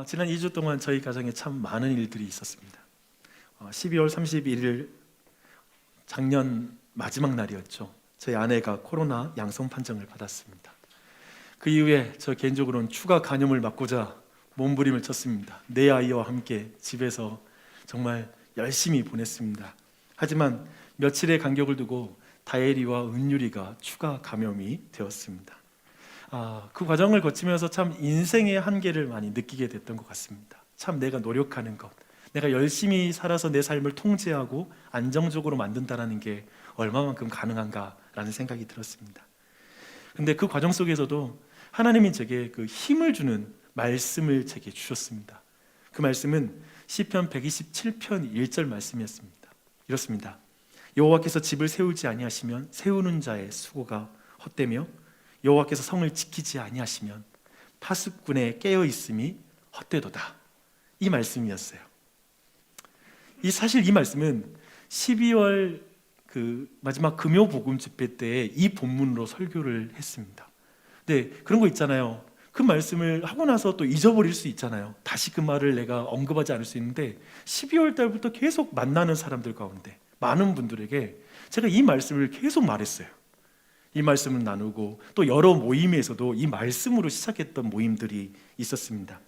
지난 2주 동안 저희 가정에 참 많은 일들이 있었습니다. 12월 31일 작년 마지막 날이었죠. 저희 아내가 코로나 양성 판정을 받았습니다. 그 이후에 저 개인적으로는 추가 감염을 막고자 몸부림을 쳤습니다. 내 아이와 함께 집에서 정말 열심히 보냈습니다. 하지만 며칠의 간격을 두고 다혜리와 은유리가 추가 감염이 되었습니다. 그 과정을 거치면서 참 인생의 한계를 많이 느끼게 됐던 것 같습니다. 참 내가 노력하는 것, 내가 열심히 살아서 내 삶을 통제하고 안정적으로 만든다는 게 얼마만큼 가능한가라는 생각이 들었습니다. 근데 그 과정 속에서도 하나님이 제게 그 힘을 주는 말씀을 제게 주셨습니다. 그 말씀은 시편 127편 1절 말씀이었습니다. 이렇습니다. 여호와께서 집을 세우지 아니하시면 세우는 자의 수고가 헛되며 여호와께서 성을 지키지 아니하시면 파수꾼의 깨어 있음이 헛되도다. 이 말씀이었어요. 사실 이 말씀은 12월 그 마지막 금요 복음 집회 때 이 본문으로 설교를 했습니다. 네, 그런 거 있잖아요. 그 말씀을 하고 나서 또 잊어버릴 수 있잖아요. 다시 그 말을 내가 언급하지 않을 수 있는데 12월 달부터 계속 만나는 사람들 가운데 많은 분들에게 제가 이 말씀을 계속 말했어요. 이 말씀을 나누고 또 여러 모임에서도 이 말씀으로 시작했던 모임들이 있었습니다.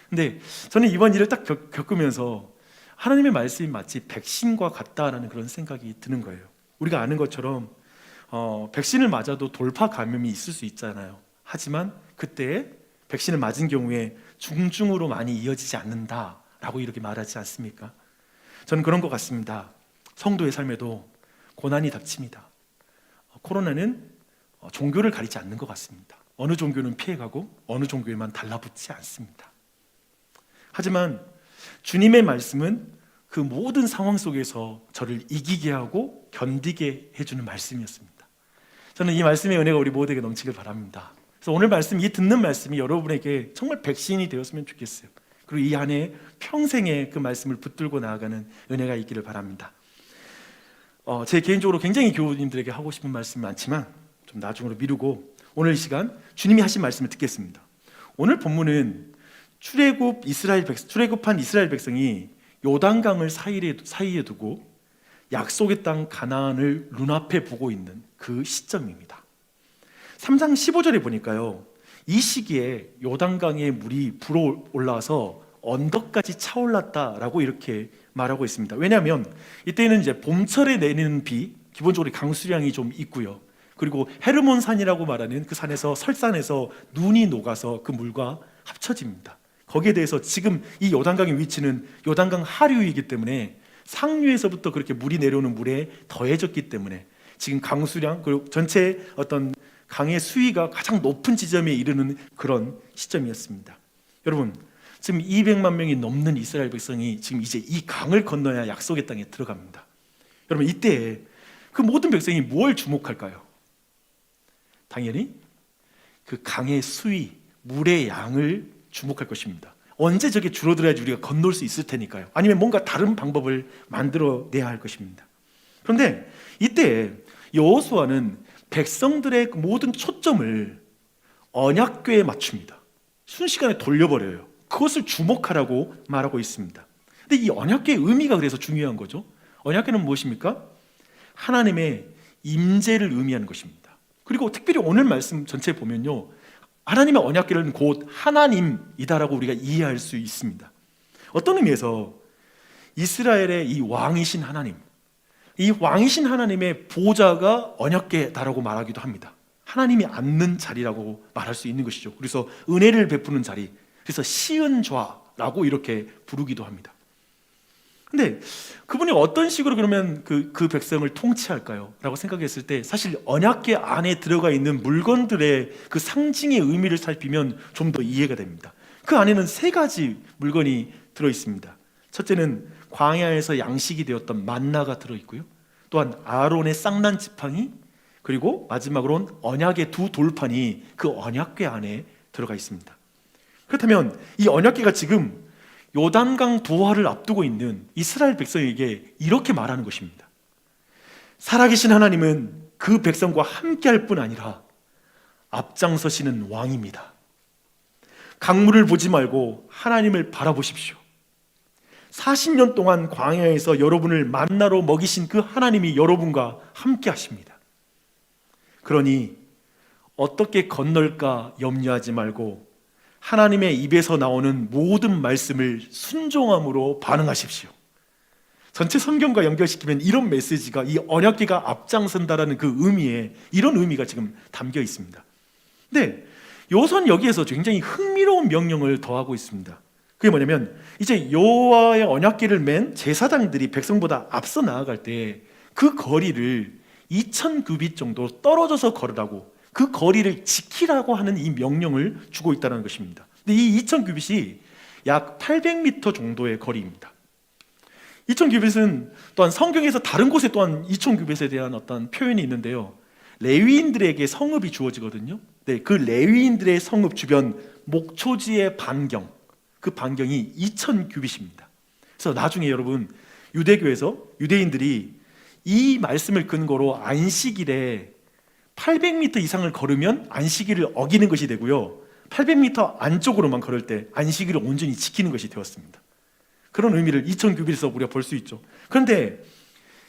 근데 저는 이번 일을 딱 겪으면서 하나님의 말씀이 마치 백신과 같다라는 그런 생각이 드는 거예요. 우리가 아는 것처럼 백신을 맞아도 돌파 감염이 있을 수 있잖아요. 하지만 그때 백신을 맞은 경우에 중증으로 많이 이어지지 않는다라고 이렇게 말하지 않습니까? 저는 그런 것 같습니다. 성도의 삶에도 고난이 닥칩니다. 코로나는 종교를 가리지 않는 것 같습니다. 어느 종교는 피해가고 어느 종교에만 달라붙지 않습니다. 하지만 주님의 말씀은 그 모든 상황 속에서 저를 이기게 하고 견디게 해주는 말씀이었습니다. 저는 이 말씀의 은혜가 우리 모두에게 넘치길 바랍니다. 그래서 오늘 말씀, 이 듣는 말씀이 여러분에게 정말 백신이 되었으면 좋겠어요. 그리고 이 안에 평생에 그 말씀을 붙들고 나아가는 은혜가 있기를 바랍니다. 제 개인적으로 굉장히 교우님들에게 하고 싶은 말씀이 많지만 좀 나중으로 미루고 오늘 이 시간 주님이 하신 말씀을 듣겠습니다. 오늘 본문은 출애굽한 이스라엘 백성이 요단강을 사이에 두고 약속의 땅 가나안을 눈앞에 보고 있는 그 시점입니다. 3장 15절에 보니까요, 이 시기에 요단강의 물이 불어 올라서 언덕까지 차올랐다라고 이렇게 말하고 있습니다. 왜냐하면 이때는 이제 봄철에 내리는 비, 기본적으로 강수량이 좀 있고요. 그리고 헤르몬산이라고 말하는 그 산에서 설산에서 눈이 녹아서 그 물과 합쳐집니다. 거기에 대해서 지금 이 요단강의 위치는 요단강 하류이기 때문에 상류에서부터 그렇게 물이 내려오는 물에 더해졌기 때문에 지금 강수량 그리고 전체 어떤 강의 수위가 가장 높은 지점에 이르는 그런 시점이었습니다. 여러분, 지금 200만 명이 넘는 이스라엘 백성이 지금 이제 이 강을 건너야 약속의 땅에 들어갑니다. 여러분, 이때 그 모든 백성이 뭘 주목할까요? 당연히 그 강의 수위, 물의 양을 주목할 것입니다. 언제 저게 줄어들어야지 우리가 건널 수 있을 테니까요. 아니면 뭔가 다른 방법을 만들어내야 할 것입니다. 그런데 이때 여호수아는 백성들의 모든 초점을 언약궤에 맞춥니다. 순식간에 돌려버려요. 그것을 주목하라고 말하고 있습니다. 근데 이 언약궤의 의미가 그래서 중요한 거죠. 언약궤는 무엇입니까? 하나님의 임재를 의미하는 것입니다. 그리고 특별히 오늘 말씀 전체에 보면요, 하나님의 언약궤는 곧 하나님이다라고 우리가 이해할 수 있습니다. 어떤 의미에서 이스라엘의 이 왕이신 하나님, 이 왕이신 하나님의 보좌가 언약궤다라고 말하기도 합니다. 하나님이 앉는 자리라고 말할 수 있는 것이죠. 그래서 은혜를 베푸는 자리, 그래서 시은좌라고 이렇게 부르기도 합니다. 근데 그분이 어떤 식으로 그러면 그 백성을 통치할까요? 라고 생각했을 때 사실 언약궤 안에 들어가 있는 물건들의 그 상징의 의미를 살피면 좀 더 이해가 됩니다. 그 안에는 3가지 물건이 들어있습니다. 첫째는 광야에서 양식이 되었던 만나가 들어있고요, 또한 아론의 쌍난 지팡이, 그리고 마지막으로는 언약의 2 돌판이 그 언약궤 안에 들어가 있습니다. 그렇다면 이 언약궤가 지금 요단강 도하를 앞두고 있는 이스라엘 백성에게 이렇게 말하는 것입니다. 살아계신 하나님은 그 백성과 함께할 뿐 아니라 앞장서시는 왕입니다. 강물을 보지 말고 하나님을 바라보십시오. 40년 동안 광야에서 여러분을 만나로 먹이신 그 하나님이 여러분과 함께 하십니다. 그러니 어떻게 건널까 염려하지 말고 하나님의 입에서 나오는 모든 말씀을 순종함으로 반응하십시오. 전체 성경과 연결시키면 이런 메시지가, 이 언약궤가 앞장선다라는 그 의미에 이런 의미가 지금 담겨 있습니다. 근데 요선 여기에서 굉장히 흥미로운 명령을 더하고 있습니다. 그게 뭐냐면 이제 여호와의 언약궤를 맨 제사장들이 백성보다 앞서 나아갈 때 그 거리를 2000규빗 정도 떨어져서 걸으라고, 그 거리를 지키라고 하는 이 명령을 주고 있다는 것입니다. 근데 이 2000규빗이 약 800m 정도의 거리입니다. 2000규빗은 또한 성경에서 다른 곳에 또한 2000규빗에 대한 어떤 표현이 있는데요, 레위인들에게 성읍이 주어지거든요. 네, 그 레위인들의 성읍 주변 목초지의 반경, 그 반경이 2000규빗입니다. 그래서 나중에 여러분 유대교에서 유대인들이 이 말씀을 근거로 안식일에 800m 이상을 걸으면 안식일을 어기는 것이 되고요, 800m 안쪽으로만 걸을 때 안식일을 온전히 지키는 것이 되었습니다. 그런 의미를 2000규빗에서 우리가 볼 수 있죠. 그런데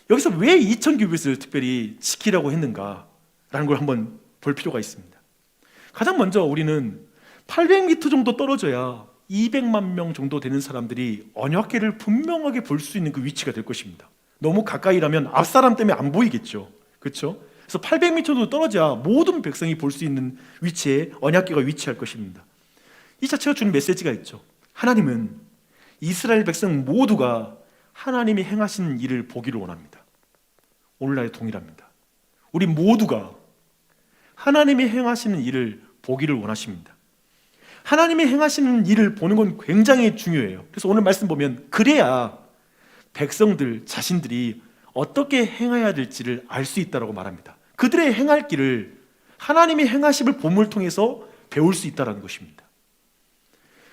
여기서 왜 2000규빗을 특별히 지키라고 했는가라는 걸 한번 볼 필요가 있습니다. 가장 먼저 우리는 800m 정도 떨어져야 200만 명 정도 되는 사람들이 언약궤를 분명하게 볼 수 있는 그 위치가 될 것입니다. 너무 가까이라면 앞사람 때문에 안 보이겠죠. 그렇죠? 그래서 800m 정도 떨어져야 모든 백성이 볼 수 있는 위치에 언약궤가 위치할 것입니다. 이 자체가 주는 메시지가 있죠. 하나님은 이스라엘 백성 모두가 하나님이 행하신 일을 보기를 원합니다. 오늘날 동일합니다. 우리 모두가 하나님이 행하시는 일을 보기를 원하십니다. 하나님이 행하시는 일을 보는 건 굉장히 중요해요. 그래서 오늘 말씀 보면 그래야 백성들 자신들이 어떻게 행해야 될지를 알 수 있다고 말합니다. 그들의 행할 길을 하나님이 행하심을 본문을 통해서 배울 수 있다는 것입니다.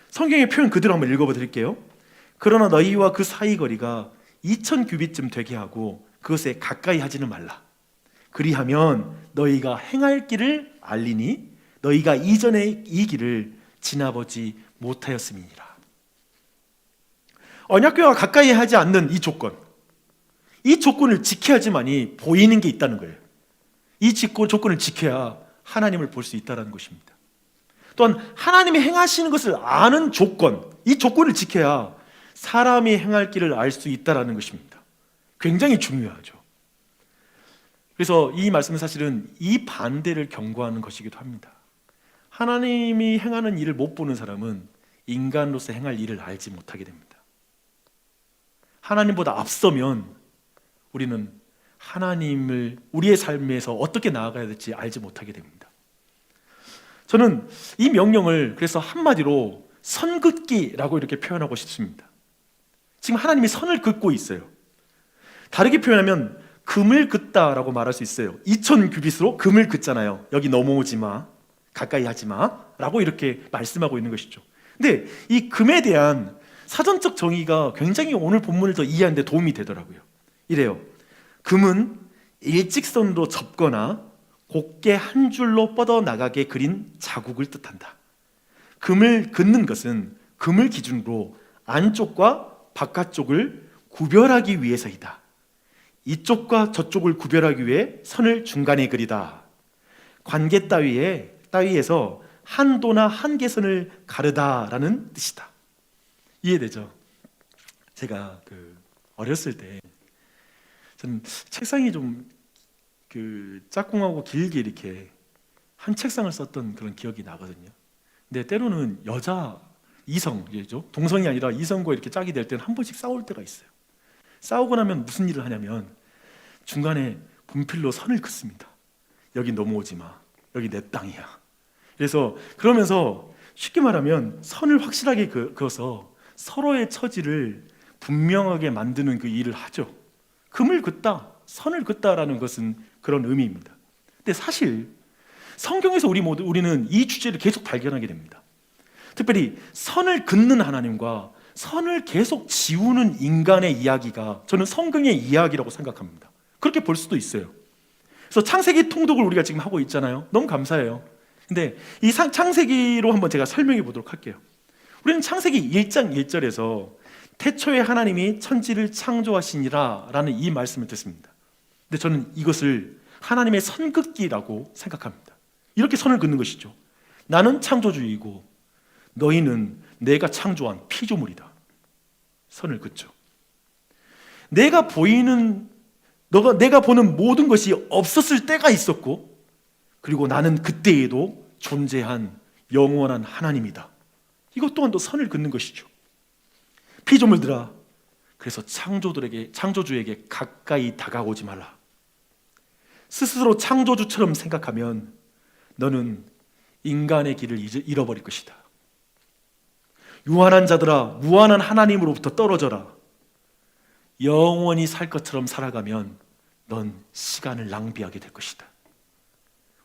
성경의 표현 그대로 한번 읽어봐 드릴게요. 그러나 너희와 그 사이 거리가 2000규빗쯤 되게 하고 그것에 가까이 하지는 말라. 그리하면 너희가 행할 길을 알리니 너희가 이전에 이 길을 지나보지 못하였음이니라. 언약궤와 가까이 하지 않는 이 조건을 지켜야지만이 보이는 게 있다는 거예요. 이 조건을 지켜야 하나님을 볼 수 있다는 것입니다. 또한 하나님이 행하시는 것을 아는 조건, 이 조건을 지켜야 사람이 행할 길을 알 수 있다는 것입니다. 굉장히 중요하죠. 그래서 이 말씀은 사실은 이 반대를 경고하는 것이기도 합니다. 하나님이 행하는 일을 못 보는 사람은 인간으로서 행할 일을 알지 못하게 됩니다. 하나님보다 앞서면 우리는 하나님을 우리의 삶에서 어떻게 나아가야 될지 알지 못하게 됩니다. 저는 이 명령을 그래서 한마디로 선긋기라고 이렇게 표현하고 싶습니다. 지금 하나님이 선을 긋고 있어요. 다르게 표현하면 금을 긋다라고 말할 수 있어요. 2000규빗으로 금을 긋잖아요. 여기 넘어오지 마, 가까이 하지 마 라고 이렇게 말씀하고 있는 것이죠. 근데 이 금에 대한 사전적 정의가 굉장히 오늘 본문을 더 이해하는 데 도움이 되더라고요. 이래요. 금은 일직선으로 접거나 곱게 한 줄로 뻗어나가게 그린 자국을 뜻한다. 금을 긋는 것은 금을 기준으로 안쪽과 바깥쪽을 구별하기 위해서이다. 이쪽과 저쪽을 구별하기 위해 선을 중간에 그리다. 관계 따위에서 한도나 한계선을 가르다라는 뜻이다. 이해되죠? 제가 어렸을 때 저는 책상이 좀 짝꿍하고 길게 이렇게 한 책상을 썼던 그런 기억이 나거든요. 근데 때로는 이성이죠. 동성이 아니라 이성과 이렇게 짝이 될 때는 한 번씩 싸울 때가 있어요. 싸우고 나면 무슨 일을 하냐면 중간에 분필로 선을 긋습니다. 여기 넘어오지 마. 여기 내 땅이야. 그래서 그러면서 쉽게 말하면 선을 확실하게 그어서 서로의 처지를 분명하게 만드는 그 일을 하죠. 금을 긋다, 선을 긋다라는 것은 그런 의미입니다. 근데 사실 성경에서 우리는 이 주제를 계속 발견하게 됩니다. 특별히 선을 긋는 하나님과 선을 계속 지우는 인간의 이야기가 저는 성경의 이야기라고 생각합니다. 그렇게 볼 수도 있어요. 그래서 창세기 통독을 우리가 지금 하고 있잖아요. 너무 감사해요. 근데 이 창세기로 한번 제가 설명해 보도록 할게요. 우리는 창세기 1장 1절에서 태초에 하나님이 천지를 창조하시니라 라는 이 말씀을 듣습니다. 근데 저는 이것을 하나님의 선긋기라고 생각합니다. 이렇게 선을 긋는 것이죠. 나는 창조주이고 너희는 내가 창조한 피조물이다. 선을 긋죠. 내가 보는 모든 것이 없었을 때가 있었고, 그리고 나는 그때에도 존재한 영원한 하나님이다. 이것 또한 또 선을 긋는 것이죠. 피조물들아, 그래서 창조주에게 가까이 다가오지 말라. 스스로 창조주처럼 생각하면 너는 인간의 길을 잃어버릴 것이다. 유한한 자들아, 무한한 하나님으로부터 떨어져라. 영원히 살 것처럼 살아가면 넌 시간을 낭비하게 될 것이다.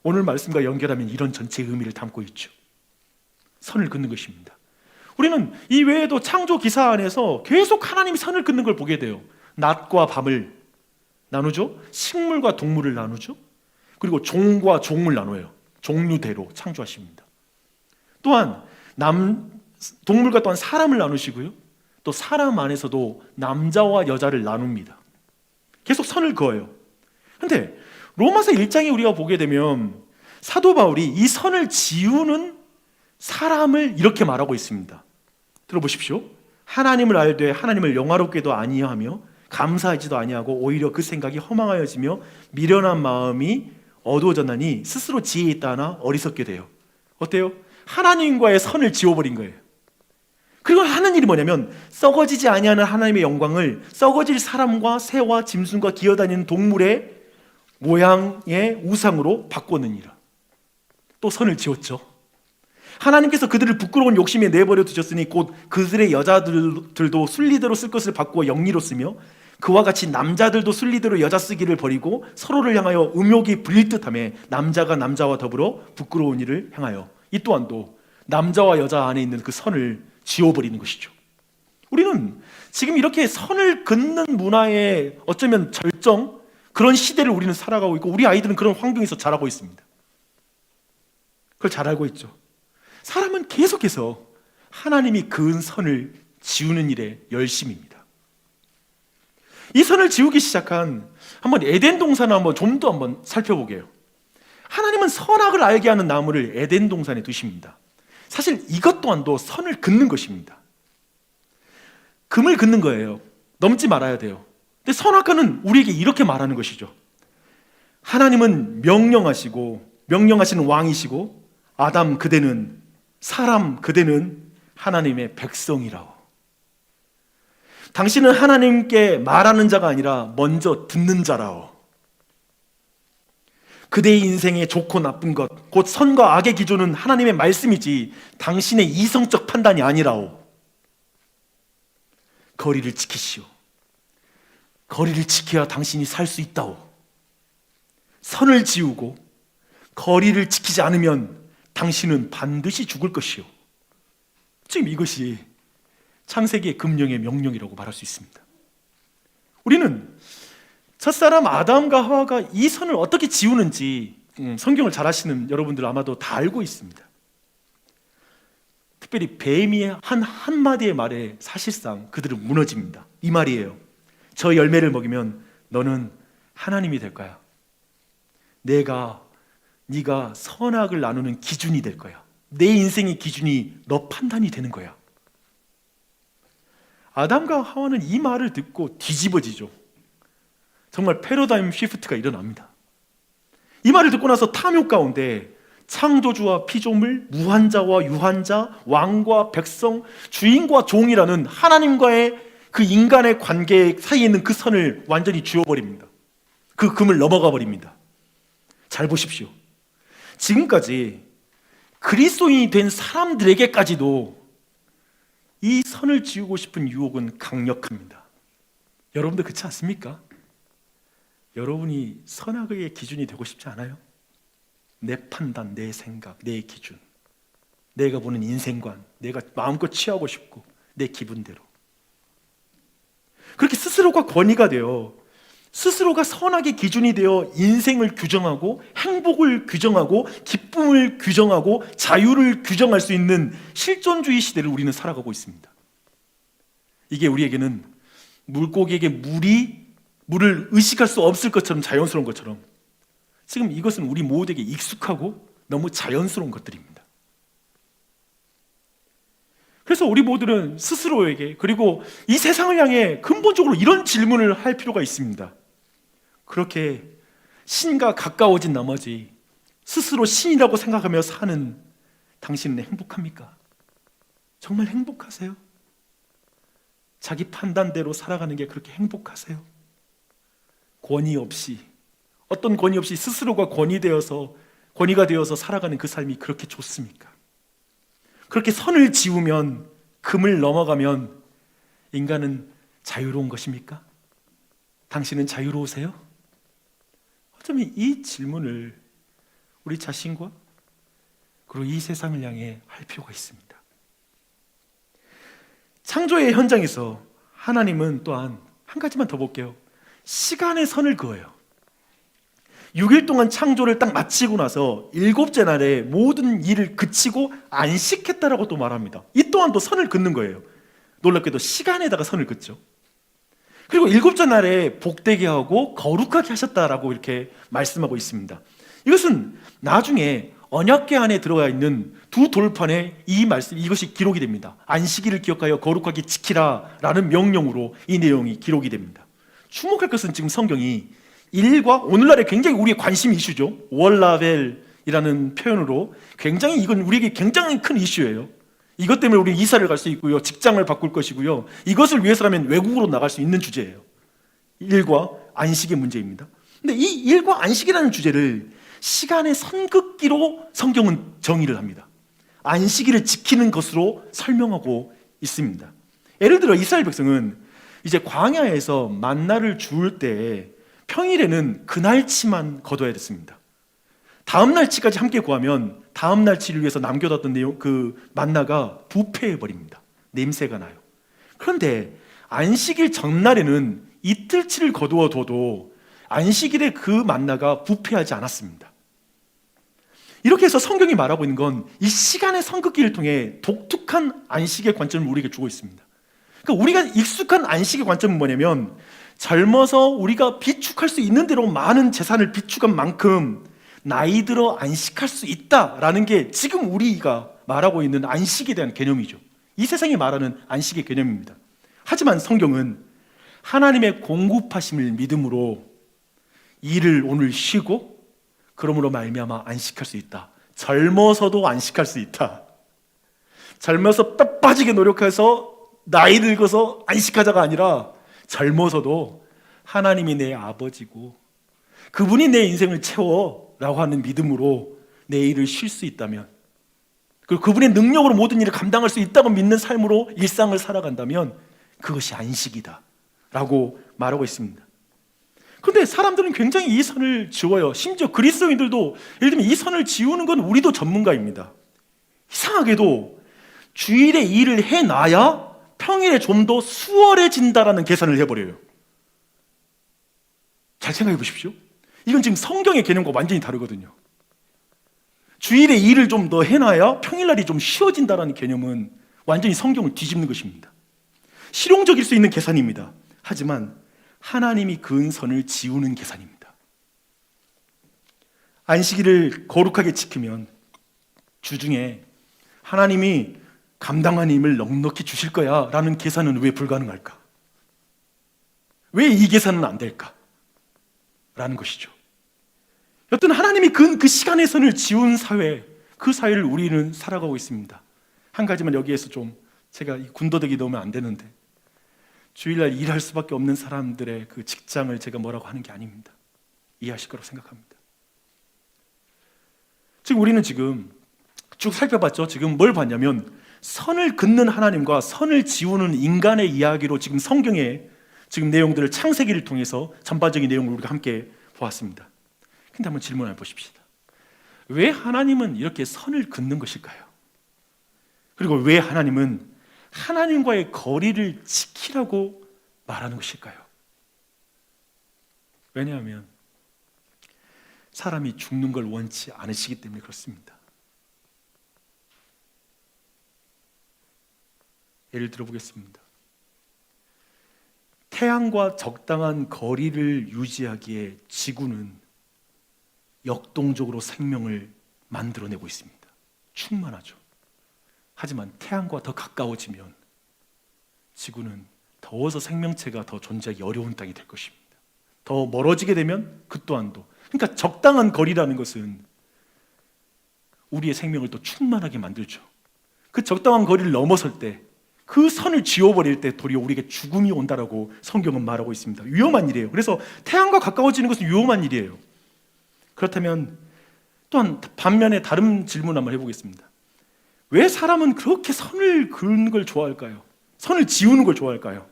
오늘 말씀과 연결하면 이런 전체의 의미를 담고 있죠. 선을 긋는 것입니다. 우리는 이 외에도 창조 기사 안에서 계속 하나님이 선을 긋는 걸 보게 돼요. 낮과 밤을 나누죠. 식물과 동물을 나누죠. 그리고 종과 종을 나눠요. 종류대로 창조하십니다. 또한 동물과 또한 사람을 나누시고요. 또 사람 안에서도 남자와 여자를 나눕니다. 계속 선을 그어요. 그런데 로마서 1장에 우리가 보게 되면 사도 바울이 이 선을 지우는 사람을 이렇게 말하고 있습니다. 들어보십시오. 하나님을 알되 하나님을 영화롭게도 아니하며 감사하지도 아니하고 오히려 그 생각이 허망하여지며 미련한 마음이 어두워졌나니 스스로 지혜 있다 하나 어리석게 돼요. 어때요? 하나님과의 선을 지워버린 거예요. 그리고 하는 일이 뭐냐면 썩어지지 아니하는 하나님의 영광을 썩어질 사람과 새와 짐승과 기어다니는 동물의 모양의 우상으로 바꾸느니라. 또 선을 지었죠. 하나님께서 그들을 부끄러운 욕심에 내버려 두셨으니 곧 그들의 여자들도 순리대로 쓸 것을 바꾸어 영리로 쓰며 그와 같이 남자들도 순리대로 여자 쓰기를 버리고 서로를 향하여 음욕이 불릴 듯하며 남자가 남자와 더불어 부끄러운 일을 행하여 이 또한도 남자와 여자 안에 있는 그 선을 지워버리는 것이죠. 우리는 지금 이렇게 선을 긋는 문화의 어쩌면 절정, 그런 시대를 우리는 살아가고 있고 우리 아이들은 그런 환경에서 자라고 있습니다. 그걸 잘 알고 있죠. 사람은 계속해서 하나님이 그은 선을 지우는 일에 열심입니다. 이 선을 지우기 시작한 한번 에덴 동산을 좀 더 한번 살펴보게요. 하나님은 선악을 알게 하는 나무를 에덴 동산에 두십니다. 사실 이것 또한도 선을 긋는 것입니다. 금을 긋는 거예요. 넘지 말아야 돼요. 근데 선악과는 우리에게 이렇게 말하는 것이죠. 하나님은 명령하시는 왕이시고 아담 그대는 사람 그대는 하나님의 백성이라오. 당신은 하나님께 말하는 자가 아니라 먼저 듣는 자라오. 그대의 인생의 좋고 나쁜 것, 곧 선과 악의 기준은 하나님의 말씀이지 당신의 이성적 판단이 아니라오. 거리를 지키시오. 거리를 지켜야 당신이 살 수 있다오. 선을 지우고 거리를 지키지 않으면 당신은 반드시 죽을 것이오. 지금 이것이 창세기의 금령의 명령이라고 말할 수 있습니다. 우리는 첫사람 아담과 하와가 이 선을 어떻게 지우는지 성경을 잘 아시는 여러분들 아마도 다 알고 있습니다. 특별히 뱀이 한 한마디의 말에 사실상 그들은 무너집니다. 이 말이에요. 저 열매를 먹이면 너는 하나님이 될 거야. 네가 선악을 나누는 기준이 될 거야. 내 인생의 기준이 너 판단이 되는 거야. 아담과 하와는 이 말을 듣고 뒤집어지죠. 정말 패러다임 시프트가 일어납니다. 이 말을 듣고 나서 탐욕 가운데 창조주와 피조물, 무한자와 유한자, 왕과 백성, 주인과 종이라는 하나님과의 그 인간의 관계 사이에 있는 그 선을 완전히 지워버립니다. 그 금을 넘어가 버립니다. 잘 보십시오. 지금까지 그리스도인이 된 사람들에게까지도 이 선을 지우고 싶은 유혹은 강력합니다. 여러분도 그렇지 않습니까? 여러분이 선악의 기준이 되고 싶지 않아요? 내 판단, 내 생각, 내 기준, 내가 보는 인생관, 내가 마음껏 취하고 싶고 내 기분대로 그렇게 스스로가 권위가 되어 스스로가 선악의 기준이 되어 인생을 규정하고 행복을 규정하고 기쁨을 규정하고 자유를 규정할 수 있는 실존주의 시대를 우리는 살아가고 있습니다. 이게 우리에게는 물고기에게 물을 의식할 수 없을 것처럼 자연스러운 것처럼 지금 이것은 우리 모두에게 익숙하고 너무 자연스러운 것들입니다. 그래서 우리 모두는 스스로에게 그리고 이 세상을 향해 근본적으로 이런 질문을 할 필요가 있습니다. 그렇게 신과 가까워진 나머지 스스로 신이라고 생각하며 사는 당신은 행복합니까? 정말 행복하세요? 자기 판단대로 살아가는 게 그렇게 행복하세요? 권위 없이, 어떤 권위 없이 스스로가 권위가 되어서 살아가는 그 삶이 그렇게 좋습니까? 그렇게 선을 지우면, 금을 넘어가면 인간은 자유로운 것입니까? 당신은 자유로우세요? 어쩌면 이 질문을 우리 자신과 그리고 이 세상을 향해 할 필요가 있습니다. 창조의 현장에서 하나님은 또한 한 가지만 더 볼게요. 시간의 선을 그어요. 6일 동안 창조를 딱 마치고 나서 7째 날에 모든 일을 그치고 안식했다라고 또 말합니다. 이 또한 또 선을 긋는 거예요. 놀랍게도 시간에다가 선을 긋죠. 그리고 7째 날에 복되게 하고 거룩하게 하셨다라고 이렇게 말씀하고 있습니다. 이것은 나중에 언약궤 안에 들어가 있는 두 돌판에 이 말씀, 이것이 기록이 됩니다. 안식일을 기억하여 거룩하게 지키라 라는 명령으로 이 내용이 기록이 됩니다. 주목할 것은 지금 성경이 일과 오늘날에 굉장히 우리의 관심 이슈죠. 월라벨이라는 표현으로 굉장히 이건 우리에게 굉장히 큰 이슈예요. 이것 때문에 우리 이사를 갈 수 있고요. 직장을 바꿀 것이고요. 이것을 위해서라면 외국으로 나갈 수 있는 주제예요. 일과 안식의 문제입니다. 근데 이 일과 안식이라는 주제를 시간의 선긋기로 성경은 정의를 합니다. 안식일을 지키는 것으로 설명하고 있습니다. 예를 들어 이스라엘 백성은 이제 광야에서 만나를 주울 때 평일에는 그날치만 거둬야 됐습니다. 다음 날치까지 함께 구하면 다음 날치를 위해서 남겨뒀던 내용, 그 만나가 부패해 버립니다. 냄새가 나요. 그런데 안식일 전날에는 이틀치를 거두어 둬도 안식일에 그 만나가 부패하지 않았습니다. 이렇게 해서 성경이 말하고 있는 건 이 시간의 선긋기를 통해 독특한 안식의 관점을 우리에게 주고 있습니다. 그러니까 우리가 익숙한 안식의 관점은 뭐냐면 젊어서 우리가 비축할 수 있는 대로 많은 재산을 비축한 만큼 나이 들어 안식할 수 있다라는 게 지금 우리가 말하고 있는 안식에 대한 개념이죠. 이 세상이 말하는 안식의 개념입니다. 하지만 성경은 하나님의 공급하심을 믿음으로 일을 오늘 쉬고 그러므로 말미암아 안식할 수 있다. 젊어서도 안식할 수 있다. 젊어서 뼈 빠지게 노력해서 나이 들고서 안식하자가 아니라 젊어서도 하나님이 내 아버지고 그분이 내 인생을 채워라고 하는 믿음으로 내 일을 쉴 수 있다면, 그리고 그분의 능력으로 모든 일을 감당할 수 있다고 믿는 삶으로 일상을 살아간다면 그것이 안식이다 라고 말하고 있습니다. 그런데 사람들은 굉장히 이 선을 지워요. 심지어 그리스도인들도 예를 들면 이 선을 지우는 건 우리도 전문가입니다. 이상하게도 주일에 일을 해놔야 평일에 좀 더 수월해진다라는 계산을 해버려요. 잘 생각해 보십시오. 이건 지금 성경의 개념과 완전히 다르거든요. 주일에 일을 좀 더 해놔야 평일날이 좀 쉬워진다라는 개념은 완전히 성경을 뒤집는 것입니다. 실용적일 수 있는 계산입니다. 하지만 하나님이 그은 선을 지우는 계산입니다. 안식일을 거룩하게 지키면 주중에 하나님이 감당한 힘을 넉넉히 주실 거야 라는 계산은 왜 불가능할까? 왜 이 계산은 안 될까? 라는 것이죠. 여튼 하나님이 그 시간의 선을 지운 사회, 그 사회를 우리는 살아가고 있습니다. 한 가지만 여기에서 좀 제가 군더더기 넣으면 안 되는데, 주일날 일할 수밖에 없는 사람들의 그 직장을 제가 뭐라고 하는 게 아닙니다. 이해하실 거라고 생각합니다. 우리는 지금 쭉 살펴봤죠. 지금 뭘 봤냐면 선을 긋는 하나님과 선을 지우는 인간의 이야기로 지금 성경의 지금 내용들을 창세기를 통해서 전반적인 내용을 우리가 함께 보았습니다. 근데 한번 질문해 보십시다. 왜 하나님은 이렇게 선을 긋는 것일까요? 그리고 왜 하나님은 하나님과의 거리를 지키라고 말하는 것일까요? 왜냐하면 사람이 죽는 걸 원치 않으시기 때문에 그렇습니다. 예를 들어보겠습니다. 태양과 적당한 거리를 유지하기에 지구는 역동적으로 생명을 만들어내고 있습니다. 충만하죠. 하지만 태양과 더 가까워지면 지구는 더워서 생명체가 더 존재하기 어려운 땅이 될 것입니다. 더 멀어지게 되면 그 또한도. 그러니까 적당한 거리라는 것은 우리의 생명을 더 충만하게 만들죠. 그 적당한 거리를 넘어설 때, 그 선을 지워버릴 때 도리어 우리에게 죽음이 온다라고 성경은 말하고 있습니다. 위험한 일이에요. 그래서 태양과 가까워지는 것은 위험한 일이에요. 그렇다면 또한 반면에 다른 질문 한번 해보겠습니다. 왜 사람은 그렇게 선을 그는 걸 좋아할까요? 선을 지우는 걸 좋아할까요?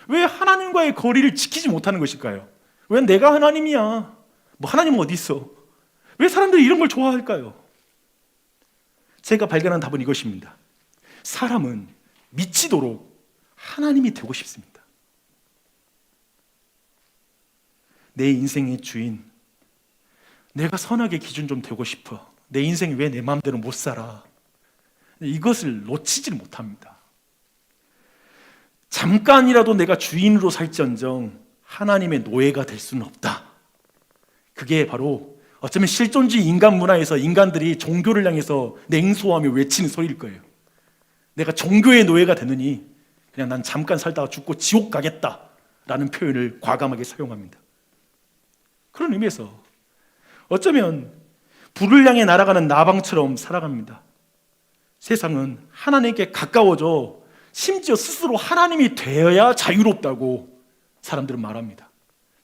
왜 하나님과의 거리를 지키지 못하는 것일까요? 왜 내가 하나님이야? 뭐 하나님은 어디 있어? 왜 사람들이 이런 걸 좋아할까요? 제가 발견한 답은 이것입니다. 사람은 미치도록 하나님이 되고 싶습니다. 내 인생의 주인, 내가 선악의 기준 좀 되고 싶어. 내 인생이 왜 내 마음대로 못 살아? 이것을 놓치지를 못합니다. 잠깐이라도 내가 주인으로 살지언정 하나님의 노예가 될 수는 없다. 그게 바로 어쩌면 실존주의 인간 문화에서 인간들이 종교를 향해서 냉소하며 외치는 소리일 거예요. 내가 종교의 노예가 되느니 그냥 난 잠깐 살다가 죽고 지옥 가겠다라는 표현을 과감하게 사용합니다. 그런 의미에서 어쩌면 불을 향해 날아가는 나방처럼 살아갑니다. 세상은 하나님께 가까워져 심지어 스스로 하나님이 되어야 자유롭다고 사람들은 말합니다.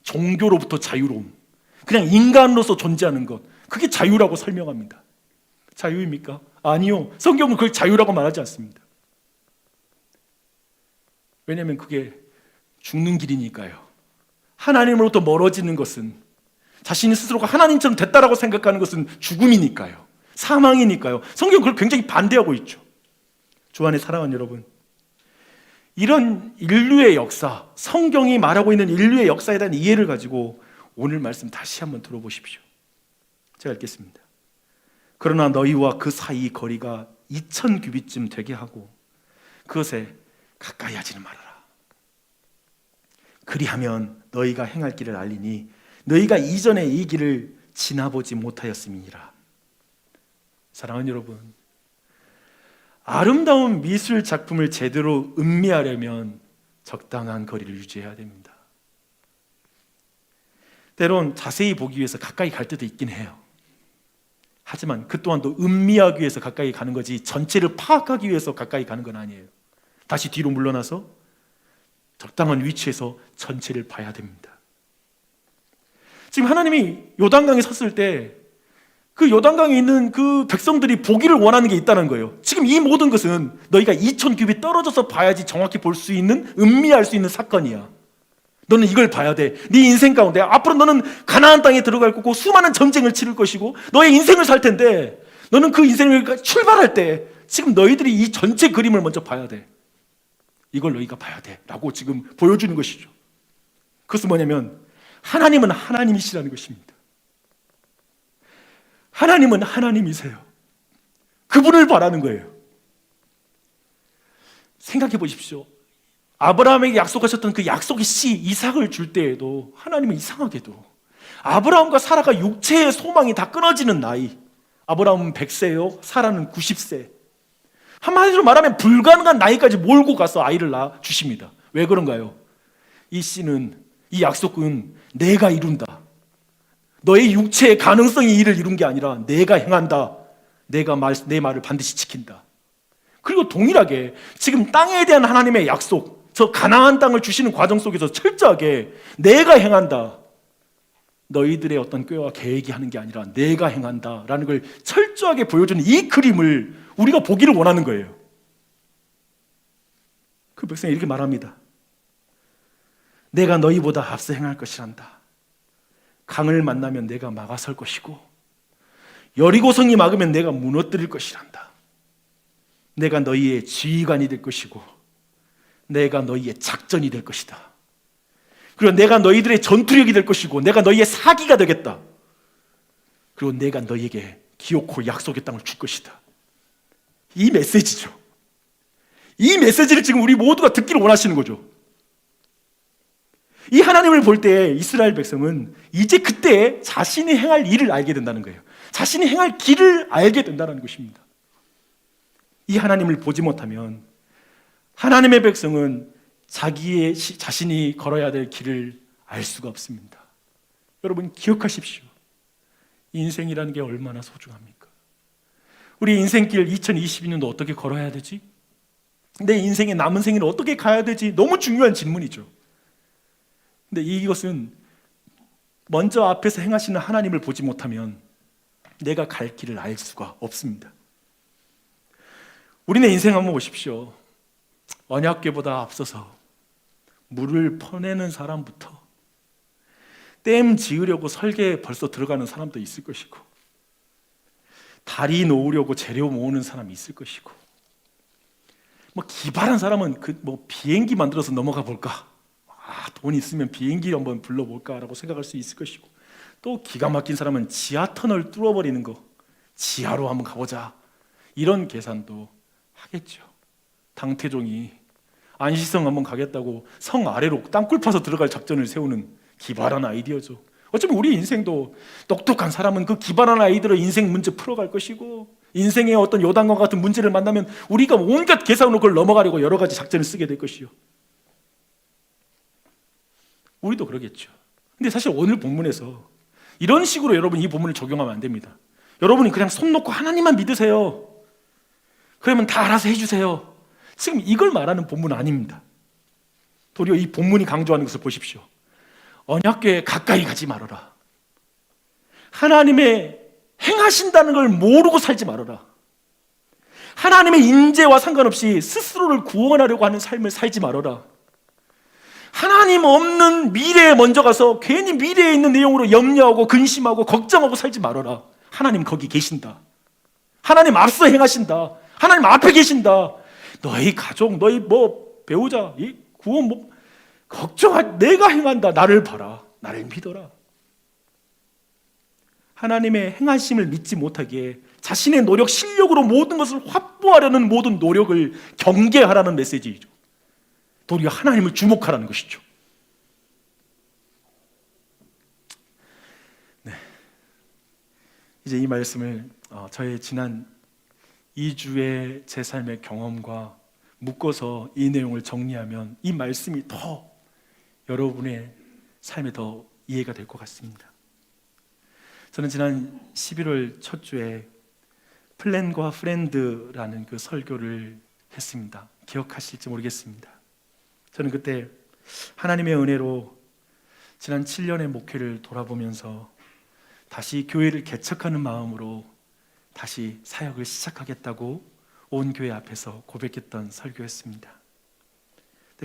종교로부터 자유로움, 그냥 인간으로서 존재하는 것, 그게 자유라고 설명합니다. 자유입니까? 아니요. 성경은 그걸 자유라고 말하지 않습니다. 왜냐하면 그게 죽는 길이니까요. 하나님으로부터 멀어지는 것은, 자신이 스스로가 하나님처럼 됐다라고 생각하는 것은 죽음이니까요. 사망이니까요. 성경은 그걸 굉장히 반대하고 있죠. 주 안에 사랑하는 여러분, 이런 인류의 역사, 성경이 말하고 있는 인류의 역사에 대한 이해를 가지고 오늘 말씀 다시 한번 들어보십시오. 제가 읽겠습니다. 그러나 너희와 그 사이 거리가 2000규빗쯤 되게 하고 그것에 가까이 하지는 말아라. 그리하면 너희가 행할 길을 알리니 너희가 이전에 이 길을 지나보지 못하였음이니라. 사랑하는 여러분, 아름다운 미술 작품을 제대로 음미하려면 적당한 거리를 유지해야 됩니다. 때론 자세히 보기 위해서 가까이 갈 때도 있긴 해요. 하지만 그 또한도 음미하기 위해서 가까이 가는 거지 전체를 파악하기 위해서 가까이 가는 건 아니에요. 다시 뒤로 물러나서 적당한 위치에서 전체를 봐야 됩니다. 지금 하나님이 요단강에 섰을 때 그 요단강에 있는 그 백성들이 보기를 원하는 게 있다는 거예요. 지금 이 모든 것은 너희가 2000규빗 떨어져서 봐야지 정확히 볼 수 있는, 음미할 수 있는 사건이야. 너는 이걸 봐야 돼. 네 인생 가운데 앞으로 너는 가나안 땅에 들어갈 거고 수많은 전쟁을 치를 것이고 너의 인생을 살 텐데, 너는 그 인생을 출발할 때 지금 너희들이 이 전체 그림을 먼저 봐야 돼. 이걸 너희가 봐야 돼 라고 지금 보여주는 것이죠. 그것은 뭐냐면 하나님은 하나님이시라는 것입니다. 하나님은 하나님이세요. 그분을 바라는 거예요. 생각해 보십시오. 아브라함에게 약속하셨던 그 약속의 씨 이삭을 줄 때에도 하나님은 이상하게도 아브라함과 사라가 육체의 소망이 다 끊어지는 나이, 아브라함은 100세요, 사라는 90세, 한마디로 말하면 불가능한 나이까지 몰고 가서 아이를 낳아 주십니다. 왜 그런가요? 이 씨는, 이 약속은 내가 이룬다. 너의 육체의 가능성이 이를 이룬 게 아니라 내가 행한다. 내 말을 반드시 지킨다. 그리고 동일하게 지금 땅에 대한 하나님의 약속, 저 가나안 땅을 주시는 과정 속에서 철저하게 내가 행한다. 너희들의 어떤 꾀와 계획이 하는 게 아니라 내가 행한다라는 걸 철저하게 보여주는 이 그림을 우리가 보기를 원하는 거예요. 그 백성이 이렇게 말합니다. 내가 너희보다 앞서 행할 것이란다. 강을 만나면 내가 막아설 것이고 여리고성이 막으면 내가 무너뜨릴 것이란다. 내가 너희의 지휘관이 될 것이고 내가 너희의 작전이 될 것이다. 그리고 내가 너희들의 전투력이 될 것이고 내가 너희의 사기가 되겠다. 그리고 내가 너희에게 기어코 약속의 땅을 줄 것이다. 이 메시지죠. 이 메시지를 지금 우리 모두가 듣기를 원하시는 거죠. 이 하나님을 볼 때 이스라엘 백성은 이제 그때 자신이 행할 일을 알게 된다는 거예요. 자신이 행할 길을 알게 된다는 것입니다. 이 하나님을 보지 못하면 하나님의 백성은 자신이 걸어야 될 길을 알 수가 없습니다. 여러분 기억하십시오. 인생이라는 게 얼마나 소중합니까? 우리 인생길 2022년도 어떻게 걸어야 되지? 내 인생의 남은 생일을 어떻게 가야 되지? 너무 중요한 질문이죠. 근데 이것은 먼저 앞에서 행하시는 하나님을 보지 못하면 내가 갈 길을 알 수가 없습니다. 우리네 인생 한번 보십시오. 언약궤보다 앞서서 물을 퍼내는 사람부터 댐 지으려고 설계에 벌써 들어가는 사람도 있을 것이고, 다리 놓으려고 재료 모으는 사람이 있을 것이고, 기발한 사람은 비행기 만들어서 넘어가 볼까? 돈 있으면 비행기 한번 불러볼까라고 생각할 수 있을 것이고, 또 기가 막힌 사람은 지하 터널 뚫어버리는 거, 지하로 한번 가보자, 이런 계산도 하겠죠. 당태종이 안시성 한번 가겠다고 성 아래로 땅굴 파서 들어갈 작전을 세우는 기발한 아이디어죠. 어쩌면 우리 인생도 똑똑한 사람은 그 기발한 아이디어로 인생 문제 풀어갈 것이고, 인생의 어떤 요단과 같은 문제를 만나면 우리가 온갖 계산으로 그걸 넘어가려고 여러 가지 작전을 쓰게 될 것이요. 우리도 그러겠죠. 근데 사실 오늘 본문에서 이런 식으로 여러분 이 본문을 적용하면 안 됩니다. 여러분이 그냥 손 놓고 하나님만 믿으세요. 그러면 다 알아서 해주세요. 지금 이걸 말하는 본문은 아닙니다. 도리어 이 본문이 강조하는 것을 보십시오. 언약궤에 가까이 가지 말아라. 하나님의 행하신다는 걸 모르고 살지 말아라. 하나님의 인재와 상관없이 스스로를 구원하려고 하는 삶을 살지 말아라. 하나님 없는 미래에 먼저 가서 괜히 미래에 있는 내용으로 염려하고 근심하고 걱정하고 살지 말아라. 하나님 거기 계신다. 하나님 앞서 행하신다. 하나님 앞에 계신다. 너희 가족, 너희 배우자, 이 구원 걱정할, 내가 행한다. 나를 봐라. 나를 믿어라. 하나님의 행하심을 믿지 못하기에 자신의 노력, 실력으로 모든 것을 확보하려는 모든 노력을 경계하라는 메시지이죠. 도리어 하나님을 주목하라는 것이죠. 네. 이제 이 말씀을 저의 지난 2주의 제 삶의 경험과 묶어서 이 내용을 정리하면 이 말씀이 더 여러분의 삶에 더 이해가 될 것 같습니다. 저는 지난 11월 첫 주에 플랜과 프렌드라는 그 설교를 했습니다. 기억하실지 모르겠습니다. 저는 그때 하나님의 은혜로 지난 7년의 목회를 돌아보면서 다시 교회를 개척하는 마음으로 다시 사역을 시작하겠다고 온 교회 앞에서 고백했던 설교였습니다.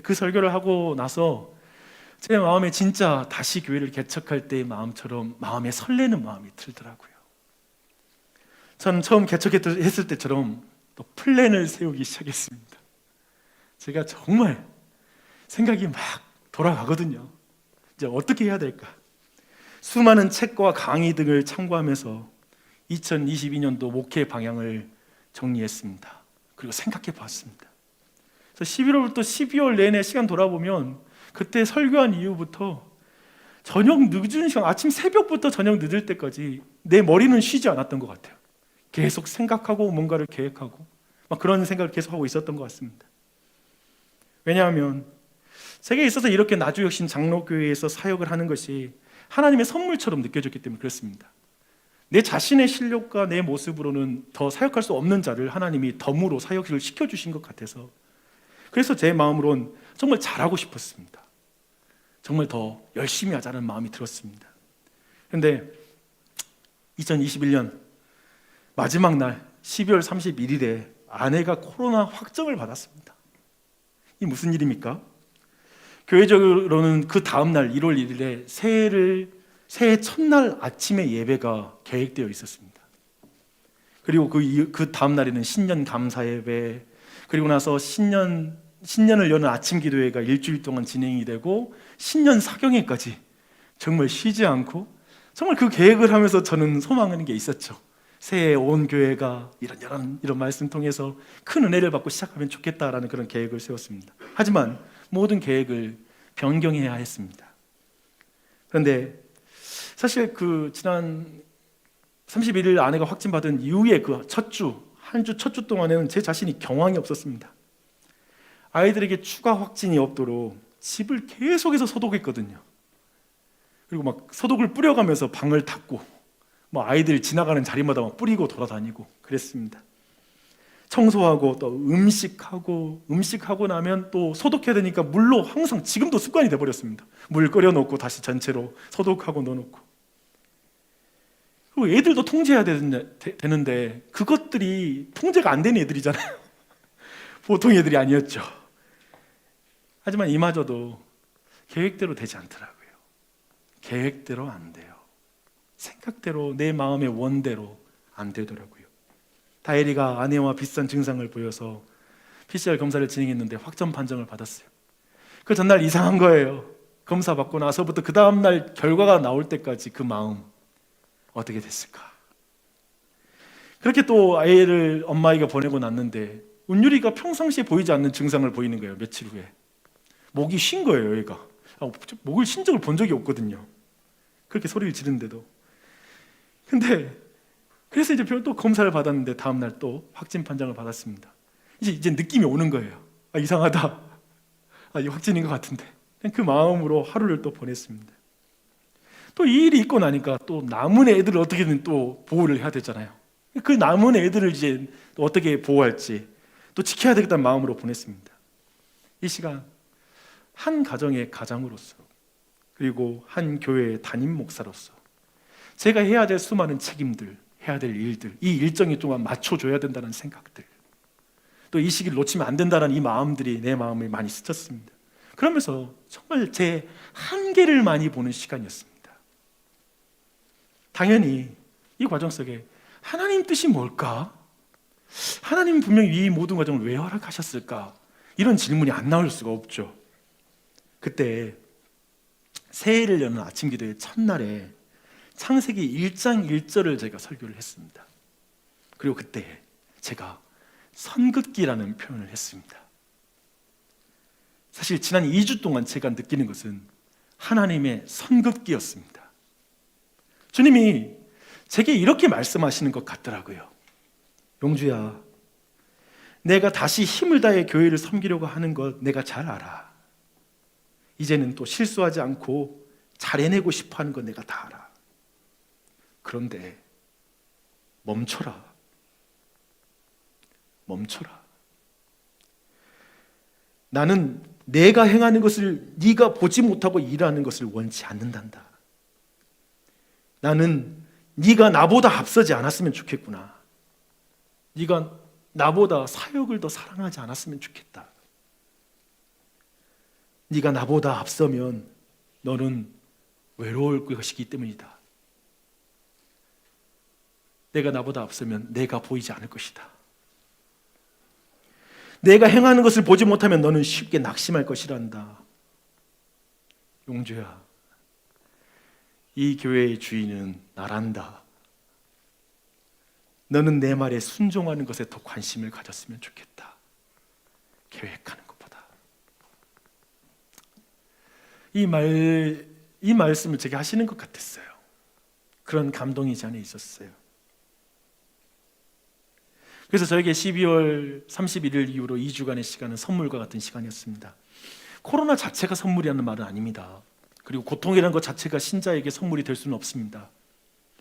그 설교를 하고 나서 제 마음에 진짜 다시 교회를 개척할 때의 마음처럼 마음에 설레는 마음이 들더라고요. 저는 처음 개척했을 때처럼 또 플랜을 세우기 시작했습니다. 제가 정말 생각이 막 돌아가거든요. 이제 어떻게 해야 될까? 수많은 책과 강의 등을 참고하면서 2022년도 목회 방향을 정리했습니다. 그리고 생각해 봤습니다. 그래서 11월부터 12월 내내 시간 돌아보면 그때 설교한 이후부터 저녁 늦은 시간, 아침 새벽부터 저녁 늦을 때까지 내 머리는 쉬지 않았던 것 같아요. 계속 생각하고 뭔가를 계획하고 막 그런 생각을 계속 하고 있었던 것 같습니다. 왜냐하면 제게 있어서 이렇게 나주혁신 장로교회에서 사역을 하는 것이 하나님의 선물처럼 느껴졌기 때문에 그렇습니다. 내 자신의 실력과 내 모습으로는 더 사역할 수 없는 자를 하나님이 덤으로 사역을 시켜주신 것 같아서, 그래서 제 마음으론 정말 잘하고 싶었습니다. 정말 더 열심히 하자는 마음이 들었습니다. 그런데 2021년 마지막 날 12월 31일에 아내가 코로나 확정을 받았습니다. 이 무슨 일입니까? 교회적으로는 그 다음 날 1월 1일에 새해 첫날 아침에 예배가 계획되어 있었습니다. 그리고 그 다음 날에는 신년 감사 예배, 그리고 나서 신년 신년을 여는 아침 기도회가 일주일 동안 진행이 되고 신년 사경회까지 정말 쉬지 않고 정말 그 계획을 하면서 저는 소망하는 게 있었죠. 새해 온 교회가 이런 말씀 통해서 큰 은혜를 받고 시작하면 좋겠다라는 그런 계획을 세웠습니다. 하지만 모든 계획을 변경해야 했습니다. 그런데 사실 그 지난 31일 아내가 확진받은 이후에 그 첫 주, 한 주 첫 주 동안에는 제 자신이 경황이 없었습니다. 아이들에게 추가 확진이 없도록 집을 계속해서 소독했거든요. 그리고 막 소독을 뿌려가면서 방을 닦고 뭐 아이들 지나가는 자리마다 막 뿌리고 돌아다니고 그랬습니다. 청소하고 또 음식하고 나면 또 소독해야 되니까 물로 항상 지금도 습관이 돼버렸습니다. 물 끓여 놓고 다시 전체로 소독하고 넣어놓고, 그리고 애들도 통제해야 되는데 그것들이 통제가 안 되는 애들이잖아요. 보통 애들이 아니었죠. 하지만 이마저도 계획대로 되지 않더라고요. 계획대로 안 돼요. 생각대로, 내 마음의 원대로 안 되더라고요. 다혜리가 아내와 비슷한 증상을 보여서 PCR 검사를 진행했는데 확정 판정을 받았어요. 그 전날 이상한 거예요. 검사 받고 나서부터 그 다음날 결과가 나올 때까지 그 마음 어떻게 됐을까? 그렇게 또 아이를 엄마에게 보내고 났는데 은율이가 평상시에 보이지 않는 증상을 보이는 거예요. 며칠 후에 목이 쉰 거예요. 얘가 목을 쉰 적을 본 적이 없거든요. 그렇게 소리를 지르는데도. 근데 그래서 이제 또 검사를 받았는데 다음날 또 확진 판정을 받았습니다. 이제 느낌이 오는 거예요. 이상하다. 이 확진인 것 같은데. 그 마음으로 하루를 또 보냈습니다. 또 이 일이 있고 나니까 또 남은 애들을 어떻게든 또 보호를 해야 되잖아요. 그 남은 애들을 이제 또 어떻게 보호할지 또 지켜야 되겠다는 마음으로 보냈습니다. 이 시간 한 가정의 가장으로서, 그리고 한 교회의 담임 목사로서 제가 해야 될 수많은 책임들, 해야 될 일들, 이 일정에 동안 맞춰줘야 된다는 생각들, 또 이 시기를 놓치면 안 된다는 이 마음들이 내 마음을 많이 스쳤습니다. 그러면서 정말 제 한계를 많이 보는 시간이었습니다. 당연히 이 과정 속에 하나님 뜻이 뭘까? 하나님 분명히 이 모든 과정을 왜 허락하셨을까? 이런 질문이 안 나올 수가 없죠. 그때 새해를 여는 아침 기도의 첫날에 창세기 1장 1절을 제가 설교를 했습니다. 그리고 그때 제가 선긋기라는 표현을 했습니다. 사실 지난 2주 동안 제가 느끼는 것은 하나님의 선긋기였습니다. 주님이 제게 이렇게 말씀하시는 것 같더라고요. 용주야, 내가 다시 힘을 다해 교회를 섬기려고 하는 것 내가 잘 알아. 이제는 또 실수하지 않고 잘 해내고 싶어 하는 건 내가 다 알아. 그런데 멈춰라. 나는 내가 행하는 것을 네가 보지 못하고 일하는 것을 원치 않는단다. 나는 네가 나보다 앞서지 않았으면 좋겠구나. 네가 나보다 사역을 더 사랑하지 않았으면 좋겠다. 네가 나보다 앞서면 너는 외로울 것이기 때문이다. 내가 나보다 앞서면 내가 보이지 않을 것이다. 내가 행하는 것을 보지 못하면 너는 쉽게 낙심할 것이란다. 용주야, 이 교회의 주인은 나란다. 너는 내 말에 순종하는 것에 더 관심을 가졌으면 좋겠다. 계획하는 것보다. 이 말씀을 제게 하시는 것 같았어요. 그런 감동이 제 안에 있었어요. 그래서 저에게 12월 31일 이후로 2주간의 시간은 선물과 같은 시간이었습니다. 코로나 자체가 선물이라는 말은 아닙니다. 그리고 고통이라는 것 자체가 신자에게 선물이 될 수는 없습니다.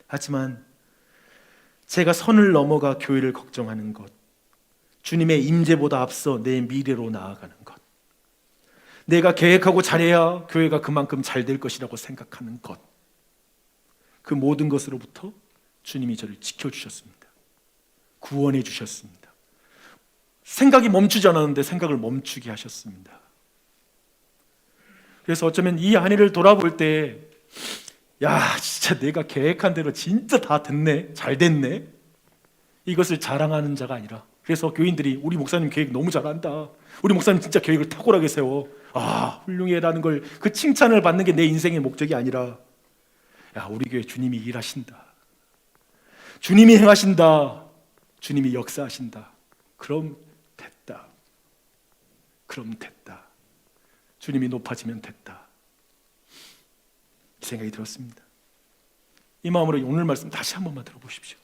하지만 제가 선을 넘어가 교회를 걱정하는 것, 주님의 임재보다 앞서 내 미래로 나아가는 것, 내가 계획하고 잘해야 교회가 그만큼 잘 될 것이라고 생각하는 것, 그 모든 것으로부터 주님이 저를 지켜주셨습니다. 구원해 주셨습니다. 생각이 멈추지 않았는데 생각을 멈추게 하셨습니다. 그래서 어쩌면 이 아내를 돌아볼 때, 야, 진짜 내가 계획한 대로 진짜 다 됐네, 잘 됐네, 이것을 자랑하는 자가 아니라 그래서 교인들이 우리 목사님 계획 너무 잘한다, 우리 목사님 진짜 계획을 탁월하게 세워, 훌륭해라는 걸, 그 칭찬을 받는 게 내 인생의 목적이 아니라, 야, 우리 교회 주님이 일하신다, 주님이 행하신다, 주님이 역사하신다, 그럼 됐다, 주님이 높아지면 됐다, 이 생각이 들었습니다. 이 마음으로 오늘 말씀 다시 한 번만 들어보십시오.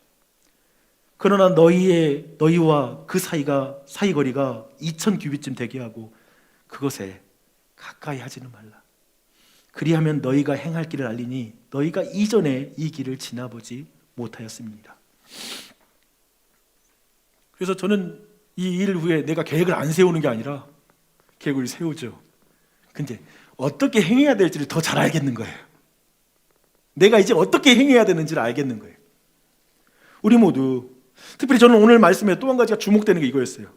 그러나 너희와 그 사이거리가 2000규빗쯤 되게 하고 그것에 가까이 하지는 말라. 그리하면 너희가 행할 길을 알리니 너희가 이전에 이 길을 지나보지 못하였습니다. 그래서 저는 이 일 후에 내가 계획을 안 세우는 게 아니라 계획을 세우죠. 근데 어떻게 행해야 될지를 더 잘 알겠는 거예요. 내가 이제 어떻게 행해야 되는지를 알겠는 거예요. 우리 모두, 특별히 저는 오늘 말씀에 또 한 가지가 주목되는 게 이거였어요.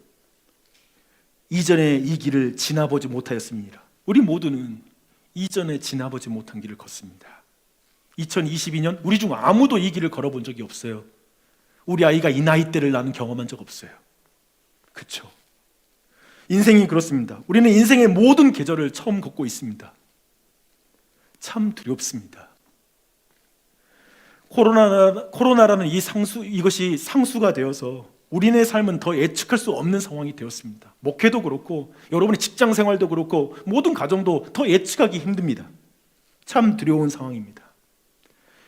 이전에 이 길을 지나보지 못하였습니다. 우리 모두는 이전에 지나보지 못한 길을 걷습니다. 2022년 우리 중 아무도 이 길을 걸어본 적이 없어요. 우리 아이가 이 나이대를 나는 경험한 적 없어요. 그렇죠? 인생이 그렇습니다. 우리는 인생의 모든 계절을 처음 걷고 있습니다. 참 두렵습니다. 코로나라는 이것이 상수가 되어서 우리네 삶은 더 예측할 수 없는 상황이 되었습니다. 목회도 그렇고 여러분의 직장 생활도 그렇고 모든 가정도 더 예측하기 힘듭니다. 참 두려운 상황입니다.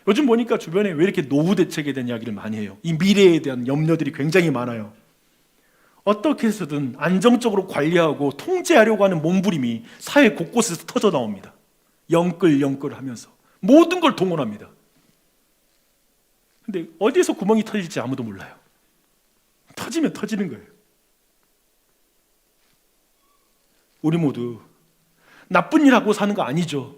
요즘 보니까 주변에 왜 이렇게 노후 대책에 대한 이야기를 많이 해요? 이 미래에 대한 염려들이 굉장히 많아요. 어떻게 해서든 안정적으로 관리하고 통제하려고 하는 몸부림이 사회 곳곳에서 터져 나옵니다. 영끌 하면서 모든 걸 동원합니다. 근데 어디에서 구멍이 터질지 아무도 몰라요. 터지면 터지는 거예요. 우리 모두 나쁜 일 하고 사는 거 아니죠.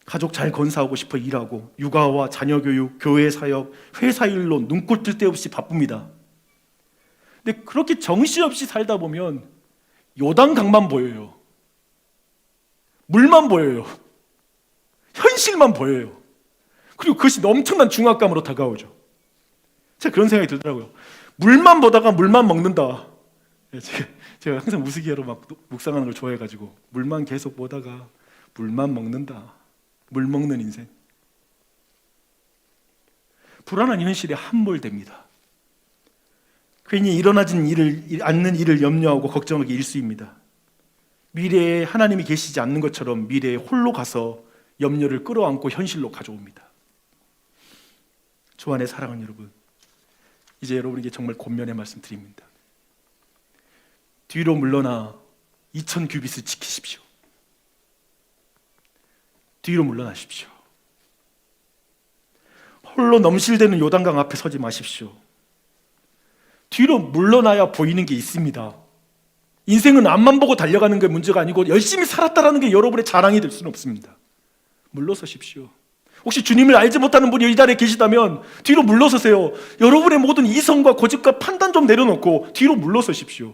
가족 잘 건사하고 싶어 일하고 육아와 자녀 교육, 교회 사역, 회사 일로 눈꼴 뜰 데 없이 바쁩니다. 근데 그렇게 정신없이 살다 보면 요단강만 보여요. 물만 보여요. 현실만 보여요. 그리고 그것이 엄청난 중압감으로 다가오죠. 제가 그런 생각이 들더라고요. 물만 보다가 물만 먹는다. 제가 항상 우스개로 막 묵상하는 걸 좋아해가지고 물만 계속 보다가 물만 먹는다. 물 먹는 인생. 불안한 현실에 함몰됩니다. 괜히 일어나지 않는 일을 염려하고 걱정하기 일쑤입니다. 미래에 하나님이 계시지 않는 것처럼 미래에 홀로 가서 염려를 끌어안고 현실로 가져옵니다. 주 안에 사랑하는 여러분, 이제 여러분에게 정말 권면의 말씀 드립니다. 뒤로 물러나 2000규빗을 지키십시오. 뒤로 물러나십시오. 홀로 넘실대는 요단강 앞에 서지 마십시오. 뒤로 물러나야 보이는 게 있습니다. 인생은 앞만 보고 달려가는 게 문제가 아니고 열심히 살았다라는 게 여러분의 자랑이 될 수는 없습니다. 물러서십시오. 혹시 주님을 알지 못하는 분이 이 자리에 계시다면 뒤로 물러서세요. 여러분의 모든 이성과 고집과 판단 좀 내려놓고 뒤로 물러서십시오.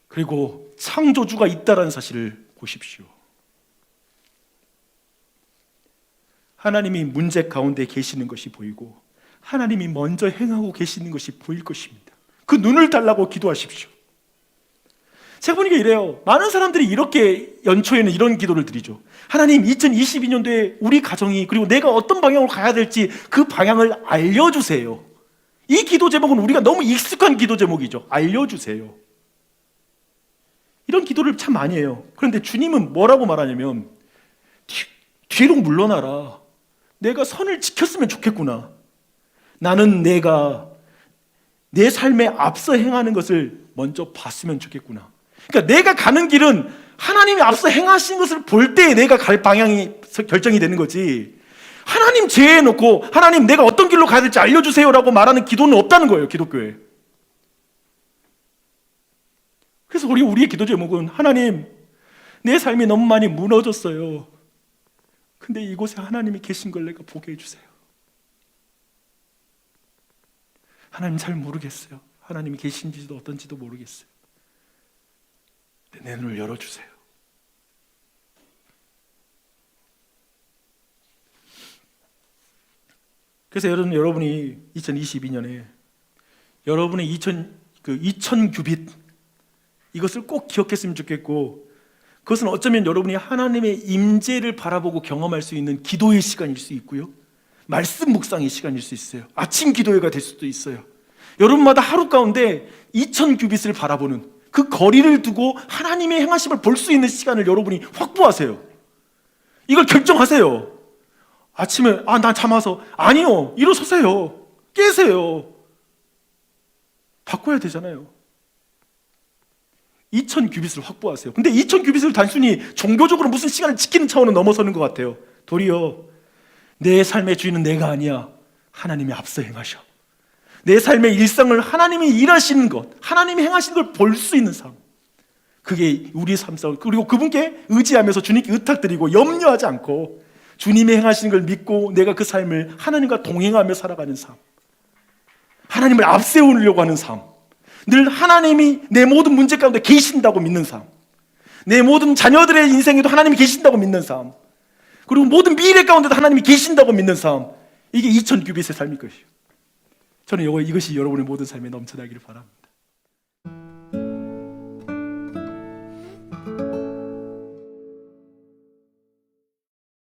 그리고 창조주가 있다는 사실을 보십시오. 하나님이 문제 가운데 계시는 것이 보이고 하나님이 먼저 행하고 계시는 것이 보일 것입니다. 그 눈을 달라고 기도하십시오. 제가 보니까 이래요. 많은 사람들이 이렇게 연초에는 이런 기도를 드리죠. 하나님, 2022년도에 우리 가정이 그리고 내가 어떤 방향으로 가야 될지 그 방향을 알려주세요. 이 기도 제목은 우리가 너무 익숙한 기도 제목이죠. 알려주세요. 이런 기도를 참 많이 해요. 그런데 주님은 뭐라고 말하냐면 뒤로 물러나라. 내가 선을 지켰으면 좋겠구나. 나는 내가 내 삶에 앞서 행하는 것을 먼저 봤으면 좋겠구나. 그러니까 내가 가는 길은 하나님이 앞서 행하신 것을 볼 때 내가 갈 방향이 결정이 되는 거지, 하나님 제외해 놓고 하나님 내가 어떤 길로 가야 될지 알려주세요라고 말하는 기도는 없다는 거예요, 기독교에. 그래서 우리의 기도 제목은 하나님, 내 삶이 너무 많이 무너졌어요. 근데 이곳에 하나님이 계신 걸 내가 보게 해주세요. 하나님 잘 모르겠어요. 하나님이 계신지도 어떤지도 모르겠어요. 내 눈을 열어주세요. 그래서 여러분이 2022년에 여러분의 그 2000규빗, 이것을 꼭 기억했으면 좋겠고, 그것은 어쩌면 여러분이 하나님의 임재를 바라보고 경험할 수 있는 기도의 시간일 수 있고요, 말씀 묵상의 시간일 수 있어요. 아침 기도회가 될 수도 있어요. 여러분마다 하루 가운데 2000규빗을 바라보는 그 거리를 두고 하나님의 행하심을 볼 수 있는 시간을 여러분이 확보하세요. 이걸 결정하세요. 아침에 난 잠 와서, 아니요, 일어서세요. 깨세요. 바꿔야 되잖아요. 2000규빗을 확보하세요. 근데 2000규빗을 단순히 종교적으로 무슨 시간을 지키는 차원은 넘어서는 것 같아요. 도리어 내 삶의 주인은 내가 아니야. 하나님이 앞서 행하셔. 내 삶의 일상을 하나님이 일하시는 것, 하나님이 행하시는 걸 볼 수 있는 삶, 그게 우리의 삶 싸움. 그리고 그분께 의지하면서 주님께 의탁드리고 염려하지 않고 주님이 행하시는 걸 믿고 내가 그 삶을 하나님과 동행하며 살아가는 삶, 하나님을 앞세우려고 하는 삶, 늘 하나님이 내 모든 문제 가운데 계신다고 믿는 삶, 내 모든 자녀들의 인생에도 하나님이 계신다고 믿는 삶, 그리고 모든 미래 가운데도 하나님이 계신다고 믿는 삶, 이게 2000규빗의 삶일 것이에요. 저는 이것이 여러분의 모든 삶에 넘쳐나기를 바랍니다.